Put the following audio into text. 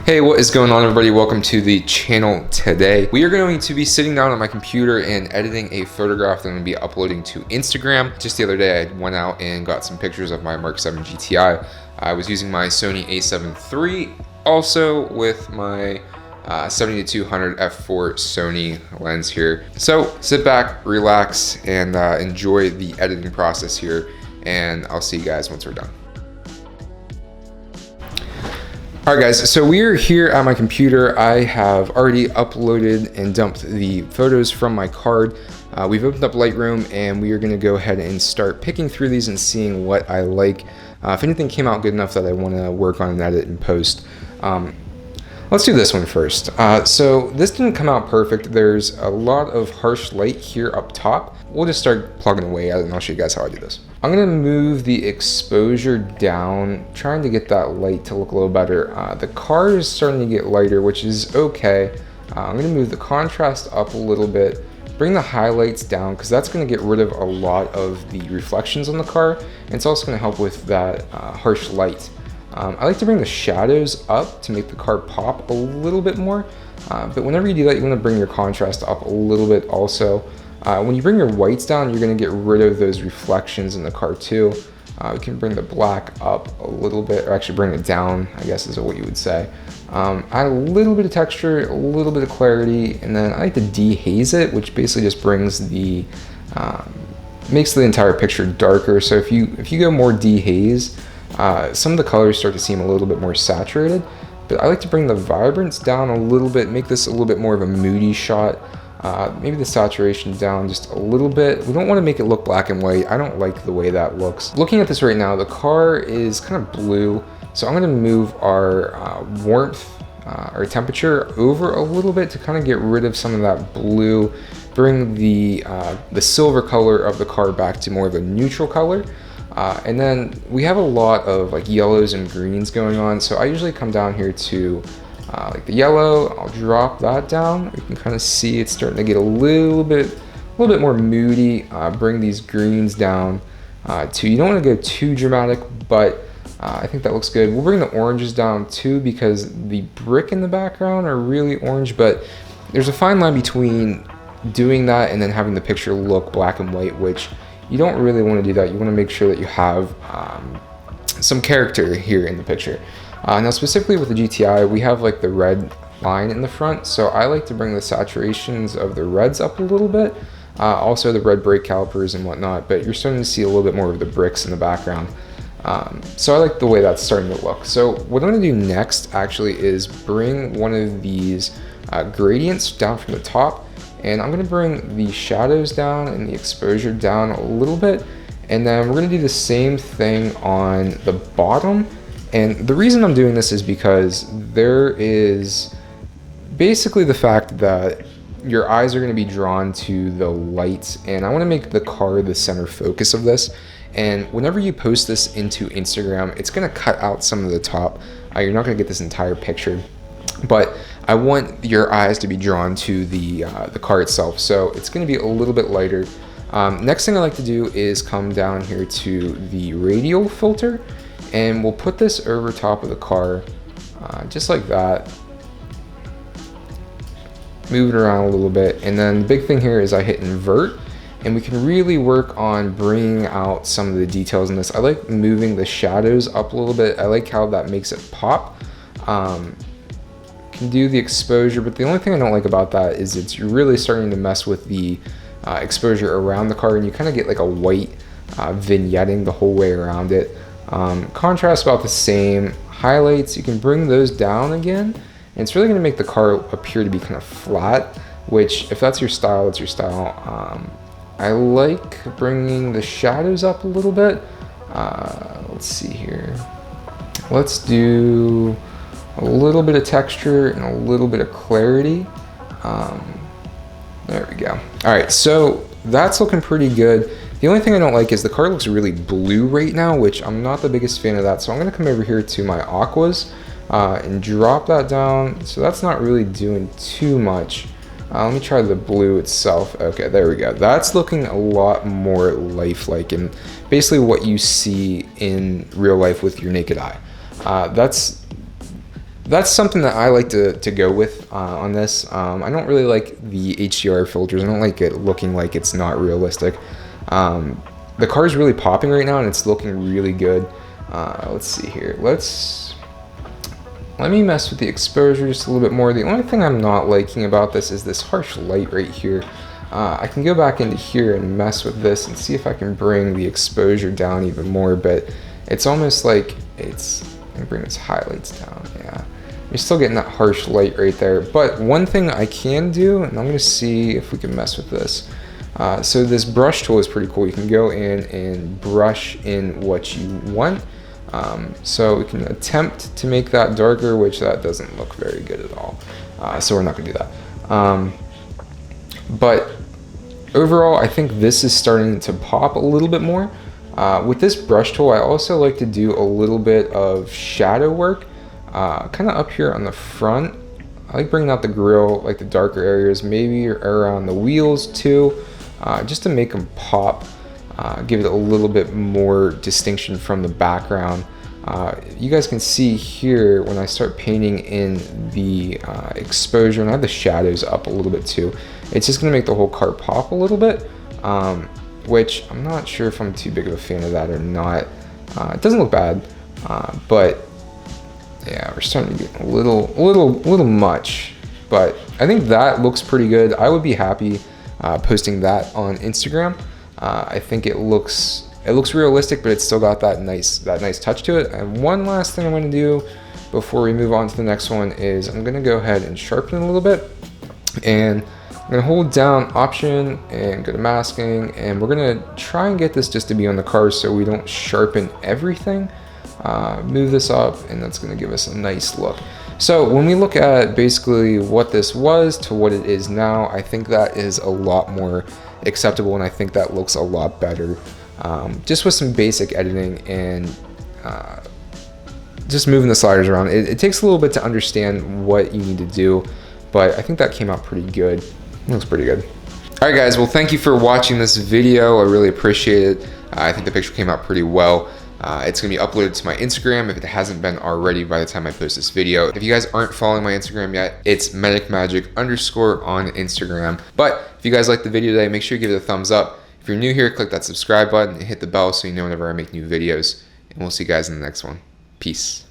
Hey, what is going on, everybody? Welcome to the channel. Today we are going to be sitting down on my computer and editing a photograph that I'm going to be uploading to Instagram. Just the other day I went out and got some pictures of my Mark 7 GTI. I was using my Sony a7 III, also with my 70-200 f4 Sony lens here. So sit back, relax, and enjoy the editing process here, and I'll see you guys once we're done. All right, guys, so we are here at my computer. I have already uploaded and dumped the photos from my card. We've opened up Lightroom, and we are gonna go ahead and start picking through these and seeing what I like. If anything came out good enough that I wanna work on and edit and post. Let's do this one first. So this didn't come out perfect. There's a lot of harsh light here up top. We'll just start plugging away at it, and I'll show you guys how I do this. I'm gonna move the exposure down, trying to get that light to look a little better. The car is starting to get lighter, which is okay. I'm gonna move the contrast up a little bit, bring the highlights down, because that's gonna get rid of a lot of the reflections on the car, and it's also gonna help with that harsh light. I like to bring the shadows up to make the car pop a little bit more, but whenever you do that, you want to bring your contrast up a little bit also. When you bring your whites down, you're going to get rid of those reflections in the car too. We can bring the black up a little bit, or actually bring it down, I guess is what you would say. Add a little bit of texture, a little bit of clarity, and then I like to dehaze it, which basically just brings the, makes the entire picture darker. So if you go more dehaze, some of the colors start to seem a little bit more saturated, but I like to bring the vibrance down a little bit, make this a little bit more of a moody shot. Maybe the saturation down just a little bit. We don't want to make it look black and white. I don't like the way that looks. Looking at this right now, the car is kind of blue, so I'm going to move our warmth, our temperature over a little bit to kind of get rid of some of that blue, bring the silver color of the car back to more of a neutral color. And then we have a lot of like yellows and greens going on, so I usually come down here to like the yellow. I'll drop that down. You can kind of see it's starting to get a little bit more moody. Bring these greens down to, you don't want to go too dramatic, but I think that looks good. We'll bring the oranges down too, because the brick in the background are really orange, but there's a fine line between doing that and then having the picture look black and white, which you don't really want to do that. You want to make sure that you have some character here in the picture. Now specifically with the GTI, we have like the red line in the front, so I like to bring the saturations of the reds up a little bit. Also the red brake calipers and whatnot, but you're starting to see a little bit more of the bricks in the background. So I like the way that's starting to look. So what I'm going to do next actually is bring one of these gradients down from the top, and I'm going to bring the shadows down and the exposure down a little bit, and then we're going to do the same thing on the bottom. And the reason I'm doing this is because there is basically the fact that your eyes are going to be drawn to the lights, and I want to make the car the center focus of this. And whenever you post this into Instagram, it's going to cut out some of the top. You're not going to get this entire picture, but I want your eyes to be drawn to the car itself. So it's going to be a little bit lighter. Next thing I like to do is come down here to the radial filter, and we'll put this over top of the car, just like that. Move it around a little bit, and then the big thing here is I hit invert, and we can really work on bringing out some of the details in this. I like moving the shadows up a little bit. I like how that makes it pop. Can do the exposure, but the only thing I don't like about that is it's really starting to mess with the exposure around the car, and you kind of get like a white vignetting the whole way around it. Contrast about the same. Highlights, you can bring those down again, and it's really going to make the car appear to be kind of flat, which if that's your style, it's your style. I like bringing the shadows up a little bit. Let's see here. Let's do a little bit of texture and a little bit of clarity. There we go. All right, so that's looking pretty good. The only thing I don't like is the car looks really blue right now, which I'm not the biggest fan of that. So I'm gonna come over here to my aquas and drop that down. So that's not really doing too much. Let me try the blue itself. Okay, there we go. That's looking a lot more lifelike and basically what you see in real life with your naked eye. That's that's something that I like to go with on this. I don't really like the HDR filters. I don't like it looking like it's not realistic. The car's really popping right now and it's looking really good. Let's see here. Let me mess with the exposure just a little bit more. The only thing I'm not liking about this is this harsh light right here. I can go back into here and mess with this and see if I can bring the exposure down even more, but it's almost like I'm gonna bring its highlights down. Yeah, you're still getting that harsh light right there. But one thing I can do, and I'm gonna see if we can mess with this. So this brush tool is pretty cool. You can go in and brush in what you want. So we can attempt to make that darker, which that doesn't look very good at all. So we're not gonna do that. But overall, I think this is starting to pop a little bit more. With this brush tool, I also like to do a little bit of shadow work, kind of up here on the front. I like bringing out the grille, like the darker areas, maybe around the wheels too, just to make them pop. Give it a little bit more distinction from the background. You guys can see here when I start painting in the exposure, and I have the shadows up a little bit too, it's just going to make the whole car pop a little bit, which I'm not sure if I'm too big of a fan of that or not. It doesn't look bad, but yeah, we're starting to get a little much, but I think that looks pretty good. I would be happy posting that on Instagram. I think it looks realistic, but it's still got that nice touch to it. And one last thing I'm going to do before we move on to the next one is I'm going to go ahead and sharpen it a little bit, and I'm going to hold down Option and go to masking, and we're going to try and get this just to be on the car so we don't sharpen everything. Move this up, and that's going to give us a nice look. So when we look at basically what this was to what it is now, I think that is a lot more acceptable, and I think that looks a lot better. Just with some basic editing and just moving the sliders around. It takes a little bit to understand what you need to do, but I think that came out pretty good. It looks pretty good. All right, guys. Well, thank you for watching this video. I really appreciate it. I think the picture came out pretty well. It's going to be uploaded to my Instagram if it hasn't been already by the time I post this video. If you guys aren't following my Instagram yet, it's medicmagic_ on Instagram. But if you guys liked the video today, make sure you give it a thumbs up. If you're new here, click that subscribe button and hit the bell so you know whenever I make new videos. And we'll see you guys in the next one. Peace.